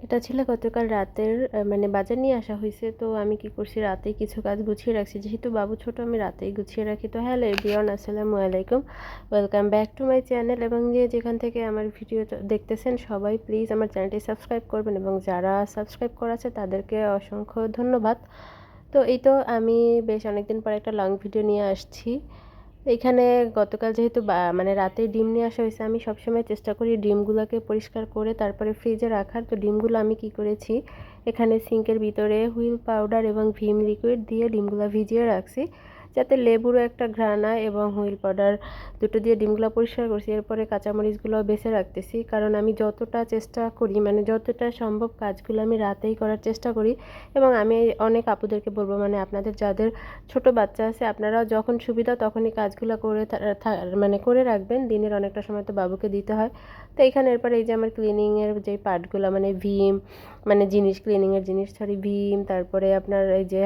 এটা ছিল গতকাল রাতের মানে বাজার নিয়ে আসা হয়েছে। তো আমি কি করছি, রাতেই কিছু কাজ গুছিয়ে রাখছি, যেহেতু বাবু ছোট আমি রাতেই গুছিয়ে রাখি। তো হ্যালো এভরিওয়ান, আসসালামু আলাইকুম, welcome back to my channel. এবং যেখান থেকে আমার ভিডিওটা দেখতেছেন সবাই প্লিজ আমার চ্যানেলটি সাবস্ক্রাইব করবেন, এবং যারা সাবস্ক্রাইব করা আছে তাদেরকে অসংখ্য ধন্যবাদ। তো এই তো আমি বেশ অনেকদিন পর একটা লং ভিডিও নিয়ে আসছি। এখানে গতকাল যেহেতু মানে রাতে ডিম নিয়ে আসা হয়েছে, আমি সবসময় চেষ্টা করি ডিমগুলোকে পরিষ্কার করে তারপরে ফ্রিজে রাখার। তো ডিমগুলো আমি কি করেছি, এখানে সিঙ্কের ভিতরে হুইল পাউডার এবং ভিম লিকুইড দিয়ে ডিমগুলো ভিজিয়ে রাখছি, যাতে লেবুরও একটা ঘ্রাণ হয়, এবং হুইল পাউডার দুটো দিয়ে ডিমগুলো পরিষ্কার করছি। এরপরে কাঁচামরিচগুলো বেছে রাখতেছি, কারণ আমি যতটা চেষ্টা করি, মানে যতটা সম্ভব কাজগুলো আমি রাতেই করার চেষ্টা করি। এবং আমি অনেক আপুদেরকে বলবো, মানে আপনাদের যাদের ছোট বাচ্চা আছে আপনারাও যখন সুবিধা তখনই কাজগুলো করে মানে করে রাখবেন। দিনের অনেকটা সময় তো বাবুকে দিতে হয়। তো এখানে এরপরে এই যে আমার ক্লিনিংয়ের যে পার্টগুলো, মানে ভিম, মানে জিনিস, ক্লিনিংয়ের জিনিস, সরি ভিম, তারপরে আপনার এই যে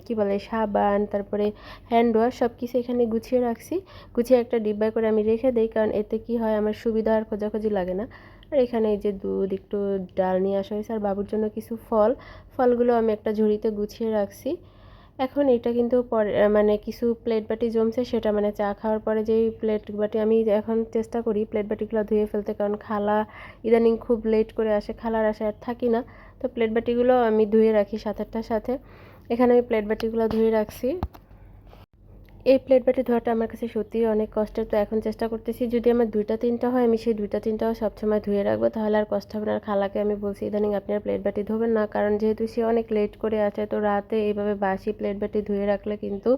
কি বলে সাবান, তারপরে হ্যান্ড ওয়াশ, সব কিছু এখানে গুছিয়ে রাখছি। গুছিয়ে একটা ডিব্বায় করে আমি রেখে দিই, কারণ এতে কি হয় আমার সুবিধা আর খোঁজাখুঁজি লাগে না। আর এখানে এই যে দুধ, একটু ডাল নিয়ে আসা হয়েছে, আর বাবুর জন্য কিছু ফলগুলো আমি একটা ঝুড়িতে গুছিয়ে রাখছি। এখন এটা কিন্তু পরে মানে কিছু প্লেট বাটি জমছে, সেটা মানে চা খাওয়ার পরে যেই প্লেট বাটি, আমি এখন চেষ্টা করি প্লেট বাটিগুলো ধুয়ে ফেলতে, কারণ খালা ইদানিং খুব লেট করে আসে, খালার আশায় আর থাকি না। তো প্লেট বাটিগুলো আমি ধুয়ে রাখি 7-8টার সাথে। এখানে আমি প্লেট বাটিগুলো ধুয়ে রাখছি। এই প্লেট বাটি ধোয়াটা আমার কাছে সত্যিই অনেক কষ্টের। তো এখন চেষ্টা করতেছি যদি আমার 2টা 3টা হয়, আমি সেই 2টা 3টাও সবসময় ধুয়ে রাখবো, তাহলে আর কষ্ট হবে না। আর খালাকে আমি বলছি ইদানিং আপনি আর প্লেট বাটি ধোবেন না, কারণ যেহেতু সে অনেক লেট করে আসে, তো রাতে এইভাবে বাসি প্লেট বাটি ধুয়ে রাখলে কিন্তু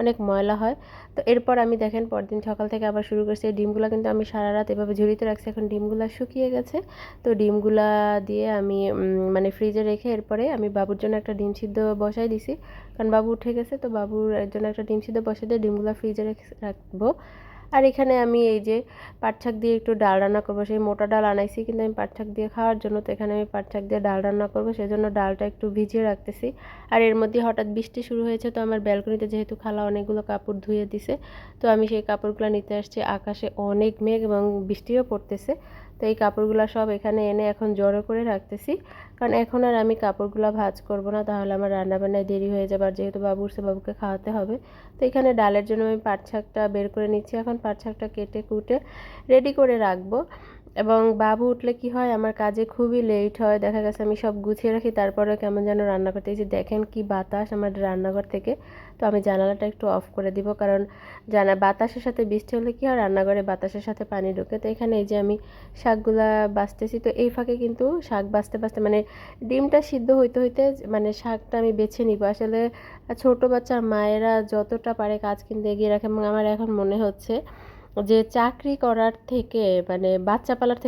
অনেক ময়লা হয়। তো এরপর আমি দেখেন পরদিন সকাল থেকে আবার শুরু করছি। এই ডিমগুলো কিন্তু আমি সারা রাত এভাবে ঝুড়িতে রাখছি, এখন ডিমগুলো শুকিয়ে গেছে। তো ডিমগুলা দিয়ে আমি মানে ফ্রিজে রেখে এরপরে আমি বাবুর জন্য একটা ডিম সিদ্ধ বসাই দিছি, কারণ বাবু উঠে গেছে। তো বাবুর জন্য একটা ডিম সিদ্ধ বসে দিয়ে ডিমগুলো ফ্রিজে রেখে রাখবো। আর এখানে আমি এই যে পাট শাক দিয়ে একটু ডাল রান্না করবো, সেই মোটা ডাল আনাইছি কিন্তু আমি পাট শাক দিয়ে খাওয়ার জন্য। তো এখানে আমি পাট শাক দিয়ে ডাল রান্না করবো, সেজন্য ডালটা একটু ভিজিয়ে রাখতেছি। আর এর মধ্যে হঠাৎ বৃষ্টি শুরু হয়েছে, তো আমার ব্যালকনিতে যেহেতু খালা অনেকগুলো কাপড় ধুয়ে দিছে, তো আমি সেই কাপড়গুলো নিতে আসছি। আকাশে অনেক মেঘ এবং বৃষ্টিও পড়তেছে। তো এই কাপড়গুলো সব এখানে এনে এখন জড়ো করে রাখতেছি, কারণ এখন আর আমি কাপড়গুলো ভাঁজ করব না, তাহলে আমার রান্নাবান্নায় দেরি হয়ে যাবে। আর যেহেতু বাবু উঠছে, বাবুকে খাওয়াতে হবে। তো এখানে ডালের জন্য আমি পাট শাকটা বের করে নিচ্ছি। এখন পাট শাকটা কেটে কুটে রেডি করে রাখবো। এবং বাবু উঠলে কি হয়, আমার কাজে খুবই লেট হয়। দেখা গেছে আমি সব গুছিয়ে রাখি, তারপরে কেমন যেন রান্না করতে গেছি। দেখেন কি বাতাস আমার রান্নাঘর থেকে। তো আমি জানালাটা একটু অফ করে দিব, কারণ বাতাসের সাথে বৃষ্টি হলে কি হয়, রান্নাঘরে বাতাসের সাথে পানি ঢোকে। তো এখানে এই যে আমি শাকগুলা বাছতেছি। তো এই ফাঁকে কিন্তু শাক বাছতে বাছতে মানে ডিমটা সিদ্ধ হইতে হইতে মানে শাকটা আমি বেছে নিব। আসলে ছোট বাচ্চার মায়েরা যতটা পারে কাজ কিন্তু এগিয়ে রাখে, এবং আমার এখন মনে হচ্ছে যে চাকরি করার থেকে, মানে বাচ্চা পালার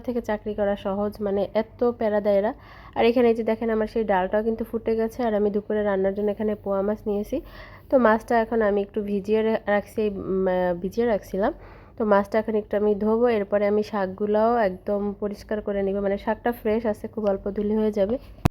থেকে চাকরি করা সহজ, মানে এত প্যারা দেয় এরা। আর এখানে এই যে দেখেন আমার সেই ডালটাও কিন্তু ফুটে গেছে, আর আমি দুপুরে রান্নার জন্য এখানে পোয়া মাছ নিয়েছি। তো মাছটা এখন আমি একটু ভিজিয়ে রাখছি, ভিজিয়ে রাখছিলাম। তো মাছটা এখন একটু আমি ধোবো, এরপরে আমি শাকগুলোও একদম পরিষ্কার করে নিব, মানে শাকটা ফ্রেশ আছে, খুব অল্প ধুলে হয়ে যাবে।